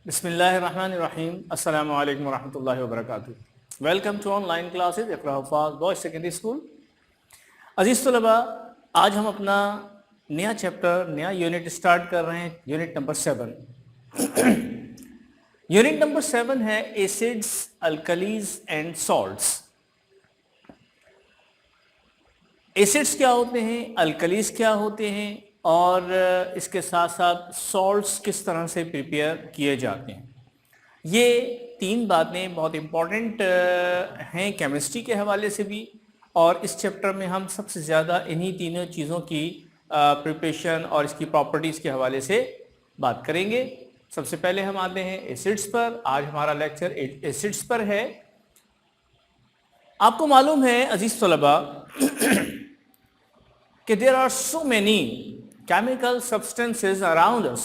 बिस्मिल्लाहिर्रहमानिर्रहीम अस्सलामु अलैकुम वरहमतुल्लाहि वबरकातुहू। Welcome to online classes Iqra Huffaz boys secondary school. अज़ीज़ तलबा, आज हम अपना नया चैप्टर नया यूनिट स्टार्ट कर रहे हैं, यूनिट नंबर 7। यूनिट नंबर 7 है acids, alkalis and salts. Acids क्या होते हैं, अल्कलीज क्या होते हैं और इसके साथ साथ सॉल्ट्स किस तरह से प्रिपेयर किए जाते हैं। ये तीन बातें बहुत इम्पॉर्टेंट हैं केमिस्ट्री के हवाले से भी, और इस चैप्टर में हम सबसे ज़्यादा इन्हीं तीनों चीज़ों की प्रिपरेशन और इसकी प्रॉपर्टीज़ के हवाले से बात करेंगे। सबसे पहले हम आते हैं एसिड्स पर। आज हमारा लेक्चर एसिड्स पर है। आपको मालूम है अजीज़ तलबा कि there are so many chemical substances around us.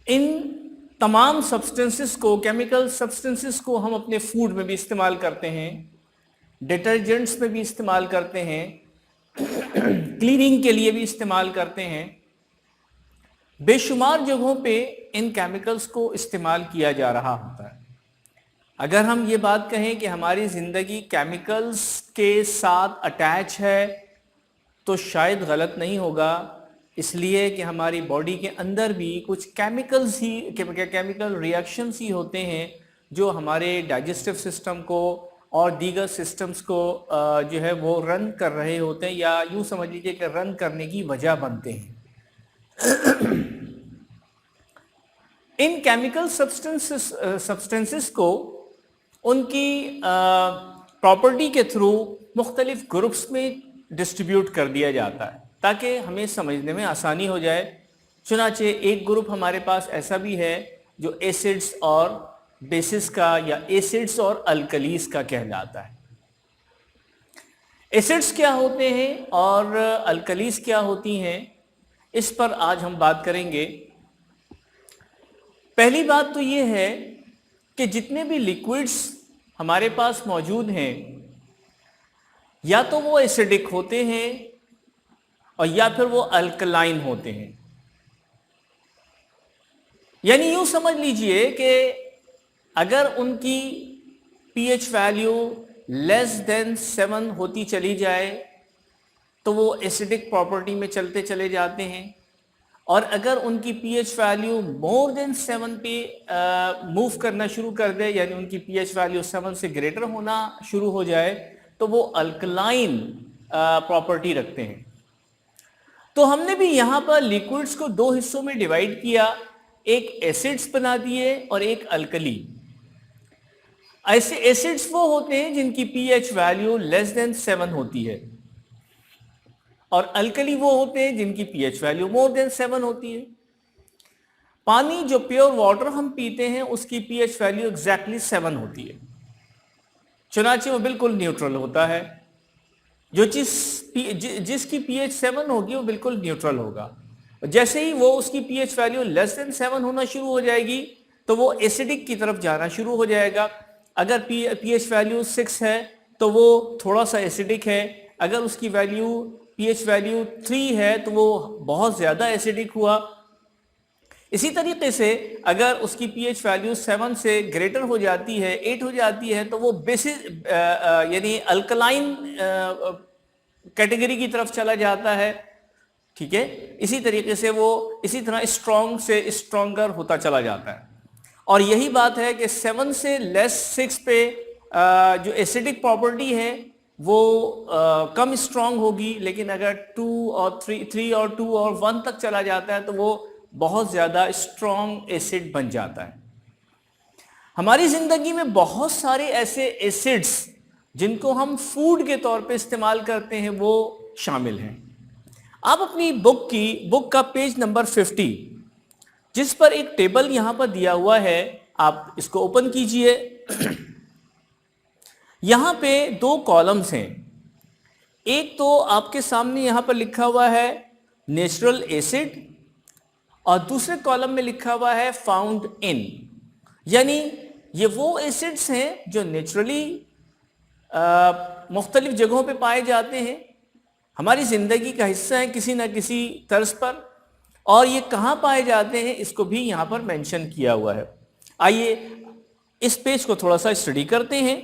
इन तमाम सब्सटेंसेस को, केमिकल सब्सटेंसेस को हम अपने फूड में भी इस्तेमाल करते हैं, डिटर्जेंट्स में भी इस्तेमाल करते हैं, क्लीनिंग के लिए भी इस्तेमाल करते हैं। बेशुमार जगहों पे इन केमिकल्स को इस्तेमाल किया जा रहा होता है। अगर हम ये बात कहें कि हमारी ज़िंदगी केमिकल्स के साथ अटैच है तो शायद गलत नहीं होगा, इसलिए कि हमारी बॉडी के अंदर भी कुछ केमिकल रिएक्शंस ही होते हैं जो हमारे डाइजेस्टिव सिस्टम को और दीगर सिस्टम्स को जो है वो रन कर रहे होते हैं, या यूँ समझ लीजिए कि रन करने की वजह बनते हैं। इन केमिकल सब्सटेंसेस को उनकी प्रॉपर्टी के थ्रू मुख्तलिफ ग्रुप्स में डिस्ट्रीब्यूट कर दिया जाता है ताकि हमें समझने में आसानी हो जाए। चुनाचे एक ग्रुप हमारे पास ऐसा भी है जो एसिड्स और बेसिस का या एसिड्स और अल्कलीज का कहलाता है। एसिड्स क्या होते हैं और अल्कलीज क्या होती हैं, इस पर आज हम बात करेंगे। पहली बात तो ये है कि जितने भी लिक्विड्स हमारे पास मौजूद हैं या तो वो एसिडिक होते हैं और या फिर वो अल्कलाइन होते हैं। यानी यूं समझ लीजिए कि अगर उनकी पीएच वैल्यू लेस देन 7 होती चली जाए तो वो एसिडिक प्रॉपर्टी में चलते चले जाते हैं, और अगर उनकी पीएच वैल्यू मोर देन 7 पे मूव करना शुरू कर दे, यानी उनकी पीएच वैल्यू 7 से ग्रेटर होना शुरू हो जाए, तो वो अल्कलाइन प्रॉपर्टी रखते हैं। तो हमने भी यहाँ पर लिक्विड्स को दो हिस्सों में डिवाइड किया, एक एसिड्स बना दिए और एक अल्कली। ऐसे एसिड्स वो होते हैं जिनकी पीएच वैल्यू लेस देन 7 होती है, और अल्कली वो होते हैं जिनकी पीएच वैल्यू मोर देन 7 होती है। पानी जो प्योर वाटर हम पीते हैं उसकी पीएच वैल्यू एग्जैक्टली 7 होती है, चुनाचे वो बिल्कुल न्यूट्रल होता है। जो जिसकी पीएच 7 होगी वो बिल्कुल न्यूट्रल होगा। जैसे ही वो उसकी पीएच वैल्यू लेस देन 7 होना शुरू हो जाएगी तो वो एसिडिक की तरफ जाना शुरू हो जाएगा। अगर पीएच वैल्यू 6 है तो वो थोड़ा सा एसिडिक है। अगर उसकी पीएच वैल्यू 3 है तो वो बहुत ज़्यादा एसिडिक हुआ। इसी तरीके से अगर उसकी पीएच वैल्यू 7 से ग्रेटर हो जाती है, 8 हो जाती है, तो वो बेसिस यानी अल्कलाइन कैटेगरी की तरफ चला जाता है। ठीक है, इसी तरीके से वो इसी तरह स्ट्रॉन्ग से स्ट्रॉन्गर होता चला जाता है। और यही बात है कि 7 से लेस 6 पे जो एसिडिक प्रॉपर्टी है वो कम स्ट्रॉन्ग होगी, लेकिन अगर 2 और 3 और 2 और 1 तक चला जाता है तो वो बहुत ज़्यादा स्ट्रॉन्ग एसिड बन जाता है। हमारी ज़िंदगी में बहुत सारे ऐसे एसिड्स जिनको हम फूड के तौर पे इस्तेमाल करते हैं वो शामिल हैं। आप अपनी बुक का पेज नंबर 50, जिस पर एक टेबल यहाँ पर दिया हुआ है, आप इसको ओपन कीजिए। यहाँ पे 2 कॉलम्स हैं। एक तो आपके सामने यहाँ पर लिखा हुआ है नेचुरल एसिड, और दूसरे कॉलम में लिखा हुआ है फाउंड इन। यानी ये वो एसिड्स हैं जो नेचुरली मुख्तलिफ जगहों पे पाए जाते हैं, हमारी ज़िंदगी का हिस्सा है किसी न किसी तर्ज पर, और ये कहाँ पाए जाते हैं इसको भी यहाँ पर मेंशन किया हुआ है। आइए इस पेज को थोड़ा सा स्टडी करते हैं।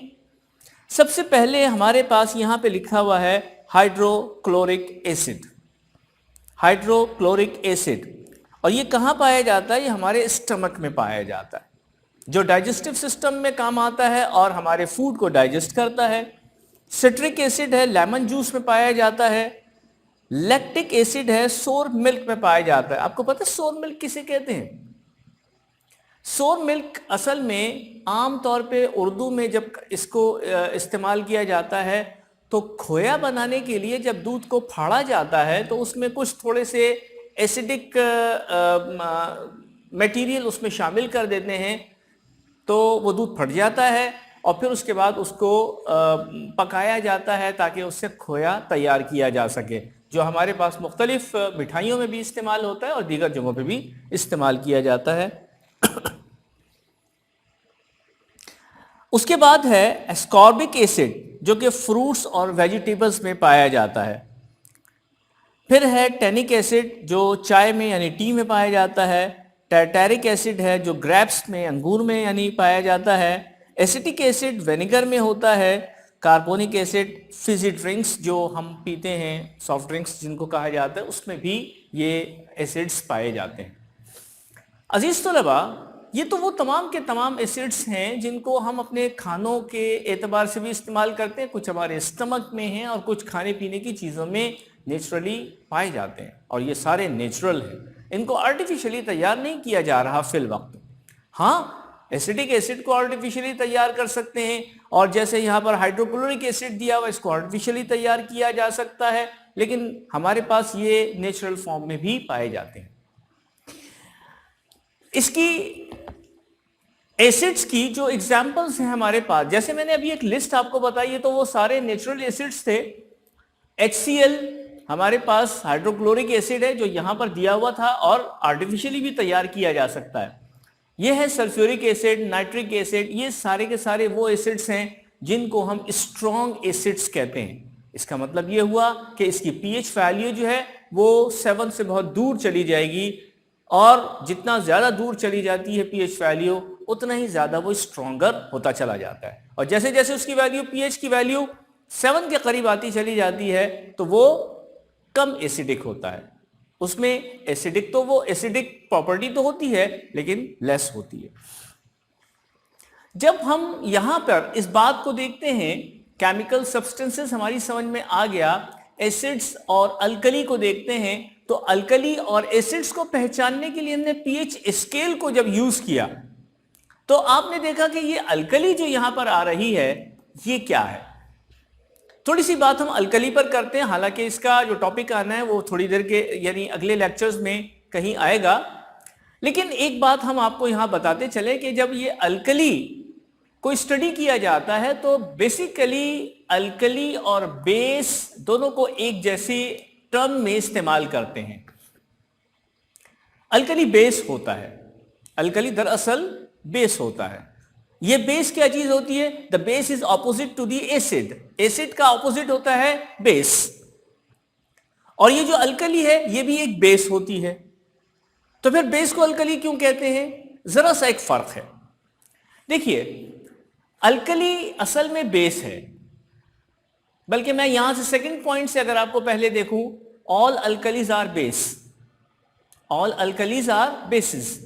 सबसे पहले हमारे पास यहाँ पे लिखा हुआ है हाइड्रोक्लोरिक एसिड। हाइड्रोक्लोरिक एसिड, और ये कहाँ पाया जाता है? ये हमारे स्टमक में पाया जाता है, जो डाइजेस्टिव सिस्टम में काम आता है और हमारे फूड को डाइजेस्ट करता है। सिट्रिक एसिड है, लेमन जूस में पाया जाता है। लैक्टिक एसिड है, सोर मिल्क में पाया जाता है। आपको पता है सोर मिल्क किसे कहते हैं? सोर मिल्क असल में आमतौर पे उर्दू में जब इसको इस्तेमाल किया जाता है तो खोया बनाने के लिए जब दूध को फाड़ा जाता है तो उसमें कुछ थोड़े से एसिडिक मटेरियल उसमें शामिल कर देते हैं, तो वो दूध फट जाता है और फिर उसके बाद उसको पकाया जाता है ताकि उससे खोया तैयार किया जा सके, जो हमारे पास मुख्तलिफ मिठाइयों में भी इस्तेमाल होता है और दीगर जगहों पे भी इस्तेमाल किया जाता है। उसके बाद है एस्कॉर्बिक एसिड, जो कि फ्रूट्स और वेजिटेबल्स में पाया जाता है। फिर है टैनिक एसिड, जो चाय में यानी टी में पाया जाता है। टार्टारिक एसिड है, जो ग्रेप्स में अंगूर में यानी पाया जाता है। एसिटिक एसिड विनेगर में होता है। कार्बोनिक एसिड फिजी ड्रिंक्स जो हम पीते हैं, सॉफ्ट ड्रिंक्स जिनको कहा जाता है, उसमें भी ये एसिड्स पाए जाते हैं। अजीज तलबा, ये तो वो तमाम के तमाम एसिड्स हैं जिनको हम अपने खानों के एतबार से भी इस्तेमाल करते हैं। कुछ हमारे स्टमक में हैं और कुछ खाने पीने की चीज़ों में नेचुरली पाए जाते हैं, और ये सारे नेचुरल हैं, इनको आर्टिफिशियली तैयार नहीं किया जा रहा फिल वक्त। हाँ, एसिडिक एसिड को आर्टिफिशियली तैयार कर सकते हैं, और जैसे यहाँ पर हाइड्रोक्लोरिक एसिड दिया हुआ, इसको आर्टिफिशियली तैयार किया जा सकता है, लेकिन हमारे पास ये नेचुरल फॉर्म में भी पाए जाते हैं। इसकी एसिड्स की जो एग्जाम्पल्स हैं हमारे पास, जैसे मैंने अभी एक लिस्ट आपको बताई है, तो वो सारे नेचुरल एसिड्स थे। HCl हमारे पास हाइड्रोक्लोरिक एसिड है जो यहां पर दिया हुआ था और आर्टिफिशियली भी तैयार किया जा सकता है। ये है सल्फ्यूरिक एसिड, नाइट्रिक एसिड, ये सारे के सारे वो एसिड्स हैं जिनको हम स्ट्रॉन्ग एसिड्स कहते हैं। इसका मतलब ये हुआ कि इसकी pH वैल्यू जो है वो 7 से बहुत दूर चली जाएगी, और जितना ज्यादा दूर चली जाती है pH वैल्यू, उतना ही ज्यादा वो स्ट्रॉन्गर होता चला जाता है। और जैसे जैसे उसकी वैल्यू, pH की वैल्यू 7 के करीब आती चली जाती है, तो वो कम एसिडिक होता है। उसमें एसिडिक तो वो एसिडिक प्रॉपर्टी तो होती है, लेकिन लेस होती है। जब हम यहां पर इस बात को देखते हैं, केमिकल सब्सटेंसेस हमारी समझ में आ गया, एसिड्स और अल्कली को देखते हैं, तो अल्कली और एसिड्स को पहचानने के लिए हमने pH स्केल को जब यूज किया, तो आपने देखा कि ये अल्कली जो यहां पर आ रही है, ये क्या है। थोड़ी सी बात हम अल्कली पर करते हैं, हालांकि इसका जो टॉपिक आना है वो थोड़ी देर के यानी अगले लेक्चर्स में कहीं आएगा, लेकिन एक बात हम आपको यहां बताते चले कि जब ये अल्कली को स्टडी किया जाता है तो बेसिकली अल्कली और बेस दोनों को एक जैसी टर्म में इस्तेमाल करते हैं। अल्कली बेस होता है, अल्कली दरअसल बेस होता है। ये बेस क्या चीज होती है? The base is opposite to the acid. Acid का ऑपोजिट होता है बेस, और ये जो अल्कली है ये भी एक बेस होती है। तो फिर बेस को अल्कली क्यों कहते हैं? जरा सा एक फर्क है। देखिए, अल्कली असल में बेस है, बल्कि मैं यहां से सेकंड पॉइंट से अगर आपको पहले देखूं, all alkalis are base, all alkalis are bases,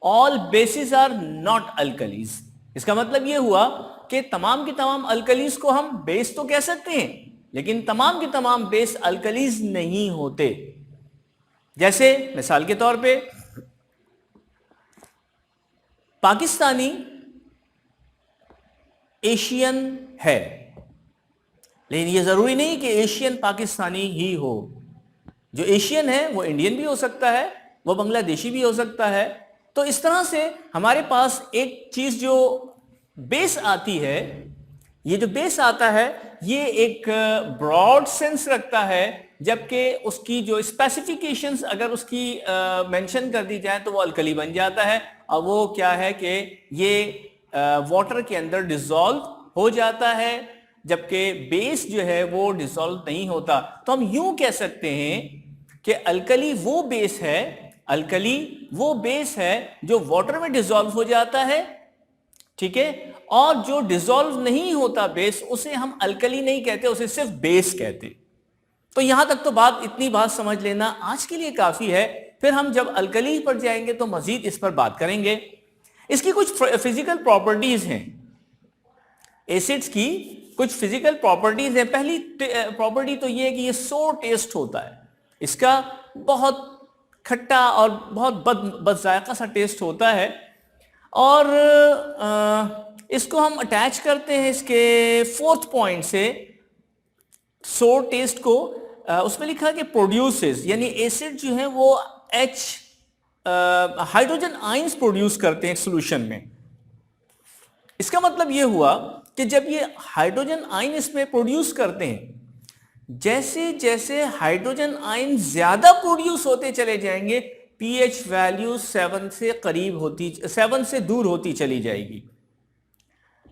all bases are not alkalis. इसका मतलब यह हुआ कि तमाम की तमाम अल्कलीज को हम बेस तो कह सकते हैं, लेकिन तमाम के तमाम बेस अल्कलीज नहीं होते। जैसे मिसाल के तौर पे पाकिस्तानी एशियन है, लेकिन यह जरूरी नहीं कि एशियन पाकिस्तानी ही हो। जो एशियन है वो इंडियन भी हो सकता है, वो बांग्लादेशी भी हो सकता है। तो इस तरह से हमारे पास एक चीज जो बेस आती है, ये जो बेस आता है ये एक ब्रॉड सेंस रखता है, जबकि उसकी जो स्पेसिफिकेशंस अगर उसकी मेंशन कर दी जाए तो वो अल्कली बन जाता है। और वो क्या है कि ये वाटर के अंदर डिसॉल्व हो जाता है, जबकि बेस जो है वो डिसॉल्व नहीं होता। तो हम यूं कह सकते हैं कि अल्कली वो बेस है, अल्कली वो बेस है जो वाटर में डिसॉल्व हो जाता है, ठीक है, और जो डिसॉल्व नहीं होता बेस उसे हम अल्कली नहीं कहते, उसे सिर्फ बेस कहते। तो यहां तक तो बात, इतनी बात समझ लेना आज के लिए काफी है। फिर हम जब अल्कली पर जाएंगे तो मजीद इस पर बात करेंगे। इसकी कुछ फिजिकल प्रॉपर्टीज हैं, एसिड्स की कुछ फिजिकल प्रॉपर्टीज हैं। पहली प्रॉपर्टी तो यह है कि ये सोर टेस्ट होता है, इसका बहुत खट्टा और बहुत बदजायका सा टेस्ट होता है। और इसको हम अटैच करते हैं इसके फोर्थ पॉइंट से, सोर टेस्ट को। उसमें लिखा है कि प्रोड्यूसेस, यानी एसिड जो है वो हाइड्रोजन आयंस प्रोड्यूस करते हैं सोल्यूशन में। इसका मतलब यह हुआ कि जब ये हाइड्रोजन आयन इसमें प्रोड्यूस करते हैं, जैसे जैसे हाइड्रोजन आयन ज्यादा प्रोड्यूस होते चले जाएंगे, पीएच वैल्यू 7 से करीब होती, 7 से दूर होती चली जाएगी।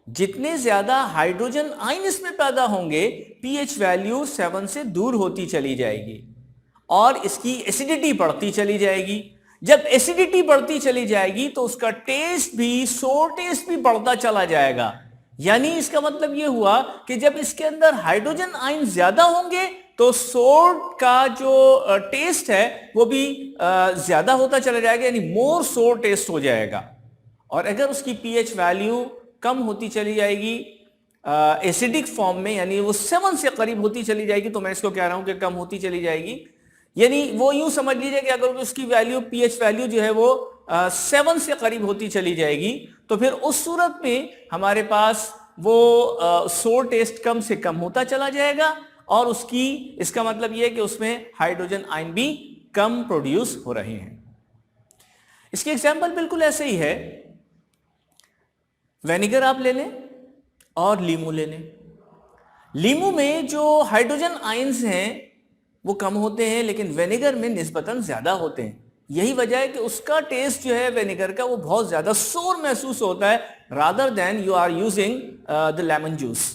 जितने ज्यादा हाइड्रोजन आयन इसमें पैदा होंगे, पीएच वैल्यू 7 से दूर होती चली जाएगी और इसकी एसिडिटी बढ़ती चली जाएगी। जब एसिडिटी बढ़ती चली जाएगी तो उसका टेस्ट भी, सोर टेस्ट भी बढ़ता चला जाएगा। यानी इसका मतलब यह हुआ कि जब इसके अंदर हाइड्रोजन आयन ज्यादा होंगे तो सोर का जो टेस्ट है वो भी ज्यादा होता चला जाएगा, यानी मोर सोर टेस्ट हो जाएगा। और अगर उसकी पीएच वैल्यू कम होती चली जाएगी एसिडिक फॉर्म में, यानी वो 7 से करीब होती चली जाएगी, तो मैं इसको कह रहा हूं कि कम होती चली जाएगी, यानी वो यूं समझ लीजिए कि अगर उसकी वैल्यू, पीएच वैल्यू जो है वो 7 से करीब होती चली जाएगी, तो फिर उस सूरत में हमारे पास वो सोर टेस्ट कम से कम होता चला जाएगा और उसकी, इसका मतलब यह है कि उसमें हाइड्रोजन आयन भी कम प्रोड्यूस हो रहे हैं। इसकी एग्जांपल बिल्कुल ऐसे ही है, विनेगर आप ले लें और लीमू ले लें। लीमू में जो हाइड्रोजन आयंस हैं वो कम होते हैं, लेकिन विनेगर में निस्बतन ज्यादा होते हैं। यही वजह है कि उसका टेस्ट जो है विनेगर का वो बहुत ज्यादा सोर महसूस होता है, rather than you are using the lemon juice.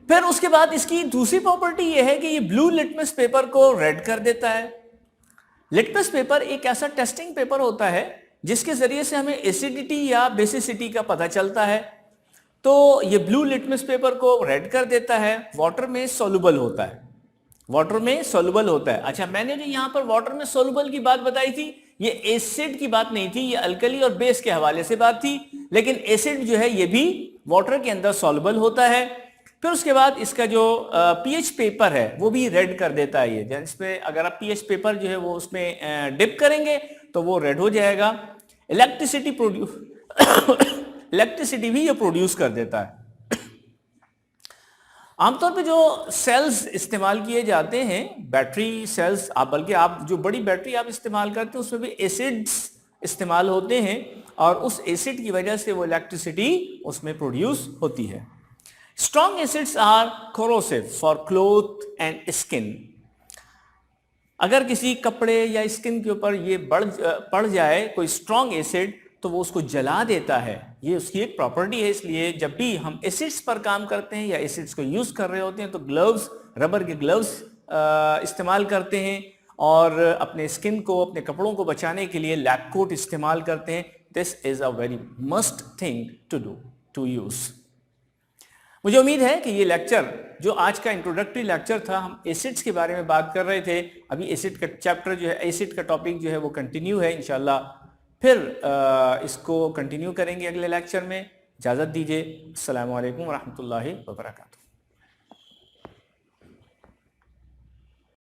फिर उसके बाद इसकी दूसरी प्रॉपर्टी यह है कि ये ब्लू लिटमस पेपर को रेड कर देता है। लिटमस पेपर एक ऐसा टेस्टिंग पेपर होता है जिसके जरिए से हमें एसिडिटी या बेसिसिटी का पता चलता है। तो ये ब्लू लिटमस पेपर को रेड कर देता है, वाटर में सोलुबल होता है, वाटर में सोलुबल होता है। अच्छा, मैंने जो यहां पर वाटर में सोलुबल की बात बताई थी, ये एसिड की बात नहीं थी, ये अल्कली और बेस के हवाले से बात थी, लेकिन एसिड जो है ये भी वाटर के अंदर सोलुबल होता है। फिर उसके बाद इसका जो पीएच पेपर है वो भी रेड कर देता है। ये इसमें अगर आप पीएच पेपर जो है वो उसमें डिप करेंगे तो वो रेड हो जाएगा। इलेक्ट्रिसिटी इलेक्ट्रिसिटी भी ये प्रोड्यूस कर देता है। आमतौर पे जो सेल्स इस्तेमाल किए जाते हैं, बैटरी सेल्स, आप बल्कि आप जो बड़ी बैटरी आप इस्तेमाल करते हैं उसमें भी एसिड्स इस्तेमाल होते हैं और उस एसिड की वजह से वो इलेक्ट्रिसिटी उसमें प्रोड्यूस होती है। Strong acids are corrosive for cloth and skin. अगर किसी कपड़े या स्किन के ऊपर ये पड़ जाए कोई स्ट्रॉन्ग एसिड तो वो उसको जला देता है, ये उसकी एक प्रॉपर्टी है। इसलिए जब भी हम एसिड्स पर काम करते हैं या एसिड्स को यूज कर रहे होते हैं तो ग्लव्स, रबर के ग्लव्स इस्तेमाल करते हैं और अपने स्किन को, अपने कपड़ों को बचाने के लिए लैब कोट इस्तेमाल करते हैं। This is a very must thing to do, to use. मुझे उम्मीद है कि ये लेक्चर, जो आज का इंट्रोडक्टरी लेक्चर था, हम एसिड्स के बारे में बात कर रहे थे, अभी एसिड का चैप्टर जो है, एसिड का टॉपिक जो है वो कंटिन्यू है। इंशाल्लाह फिर इसको कंटिन्यू करेंगे अगले लेक्चर में। इजाज़त दीजिए। अस्सलामु अलैकुम व रहमतुल्लाहि व बरकातुहू।